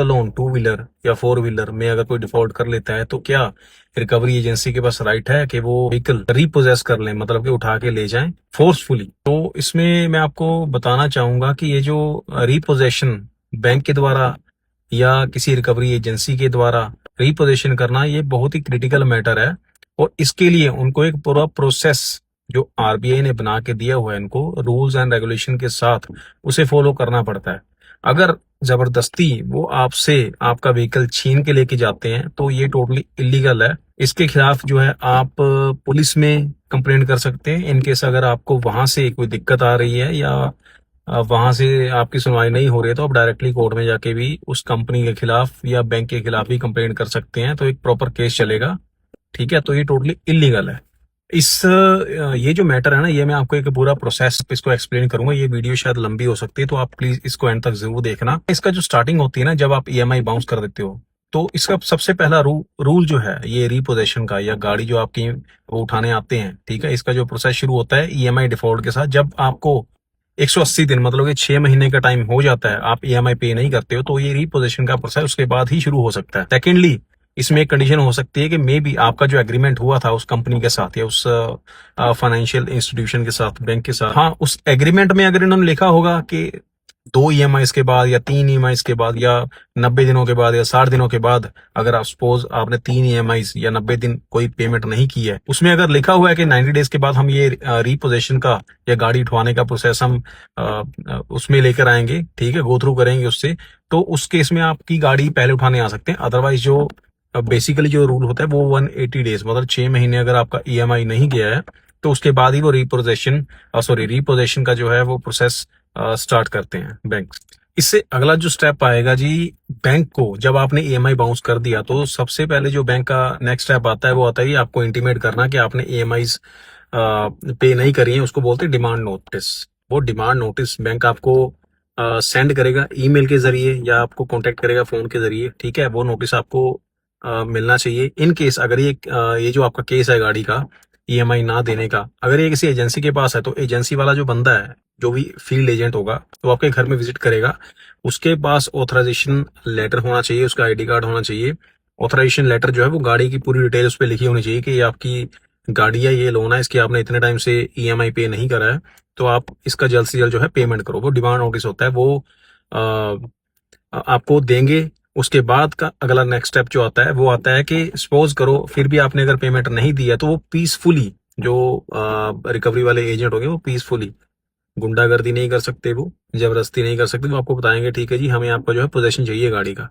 Loan two wheeler या four wheeler में अगर कोई डिफॉल्ट कर लेता है तो क्या रिकवरी एजेंसी के पास राइट है कि वो व्हीकल रिपोजेस कर लें, मतलब कि उठा के ले जाएं फोर्सफुली। तो इसमें मैं आपको बताना चाहूंगा कि ये जो रिपोजेशन बैंक के द्वारा या किसी रिकवरी एजेंसी के द्वारा रिपोजेशन करना, ये बहुत ही क्रिटिकल मैटर है। और इसके लिए उनको एक पूरा प्रोसेस जो आरबीआई ने बना के दिया हुआ है, इनको रूल्स एंड रेगुलेशन के साथ उसे फॉलो करना पड़ता है। अगर जबरदस्ती वो आपसे आपका व्हीकल छीन के लेके जाते हैं तो ये टोटली इलीगल है। इसके खिलाफ जो है आप पुलिस में कंप्लेंट कर सकते हैं। इनकेस अगर आपको वहां से कोई दिक्कत आ रही है या वहां से आपकी सुनवाई नहीं हो रही है तो आप डायरेक्टली कोर्ट में जाके भी उस कंपनी के खिलाफ या बैंक के खिलाफ भी कंप्लेंट कर सकते हैं, तो एक प्रॉपर केस चलेगा। ठीक है, तो ये टोटली इलीगल है। ये जो मैटर है ना, ये मैं आपको एक पूरा प्रोसेस इसको एक्सप्लेन करूंगा। ये वीडियो शायद लंबी हो सकती है, तो आप प्लीज इसको एंड तक जरूर देखना। इसका जो स्टार्टिंग होती है ना, जब आप ईएमआई बाउंस कर देते हो, तो इसका सबसे पहला रूल जो है ये रिपोजेशन का, या गाड़ी जो आपकी वो उठाने आते हैं, ठीक है, इसका जो प्रोसेस शुरू होता है ईएमआई डिफॉल्ट के साथ। जब आपको 180 दिन मतलब कि 6 महीने का टाइम हो जाता है, आप ईएमआई पे नहीं करते हो, तो ये रिपोजेशन का प्रोसेस उसके बाद ही शुरू हो सकता है। सेकेंडली, इसमें एक कंडीशन हो सकती है कि मे बी आपका जो एग्रीमेंट हुआ था उस कंपनी के साथ या उस फाइनेंशियल इंस्टीट्यूशन के साथ, बैंक के साथ, हाँ, उस एग्रीमेंट में अगर इन्होंने लिखा होगा कि 2 ईएमआई के बाद या 3 ईएमआई के बाद या 90 दिनों के बाद या 60 दिनों के बाद, अगर आप सपोज आपने 3 ईएमआई या 90 दिन कोई पेमेंट नहीं की है, उसमें अगर लिखा हुआ है कि 90 डेज के बाद हम ये रिपोजेशन का या गाड़ी उठवाने का प्रोसेस हम उसमें लेकर आएंगे, ठीक है, गो थ्रू करेंगे उससे, तो उस केस में आपकी गाड़ी पहले उठाने आ सकते हैं। अदरवाइज जो बेसिकली जो रूल होता है वो 180 डेज, मतलब 6 महीने अगर आपका ईएमआई नहीं गया है तो उसके बाद ही वो रिपोजेशन का जो है वो प्रोसेस स्टार्ट करते हैं बैंक। इससे अगला जो स्टेप आएगा जी, बैंक को जब आपने ईएमआई बाउंस कर दिया तो सबसे पहले जो बैंक का नेक्स्ट स्टेप आता है वो आता है आपको इंटीमेट करना कि आपने ईएमआई पे नहीं करी है। उसको बोलते हैं डिमांड नोटिस। वो डिमांड नोटिस बैंक आपको सेंड करेगा ईमेल के जरिए या आपको कांटेक्ट करेगा फोन के जरिए, ठीक है। वो नोटिस आपको मिलना चाहिए। इन केस अगर ये जो आपका केस है गाड़ी का ईएमआई ना देने का, अगर ये किसी एजेंसी के पास है तो एजेंसी वाला जो बंदा है, जो भी फील्ड एजेंट होगा, तो आपके घर में विजिट करेगा। उसके पास ऑथराइजेशन लेटर होना चाहिए, उसका आईडी कार्ड होना चाहिए। ऑथराइजेशन लेटर जो है वो गाड़ी की पूरी डिटेल उस पर लिखी होनी चाहिए कि ये आपकी गाड़ी है, ये लोन है, इसकी आपने इतने टाइम से ईएमआई पे नहीं करा है, तो आप इसका जल्द से जल्द जो है पेमेंट करो। वो डिमांड नोटिस होता है, वो आपको देंगे। उसके बाद का अगला नेक्स्ट स्टेप जो आता है वो आता है कि सपोज करो फिर भी आपने अगर पेमेंट नहीं दिया तो वो पीसफुली, जो रिकवरी वाले एजेंट होंगे वो पीसफुली, गुंडागर्दी नहीं कर सकते, वो जबरदस्ती नहीं कर सकते, वो आपको बताएंगे ठीक है जी, हमें आपका जो है पोजेशन चाहिए गाड़ी का।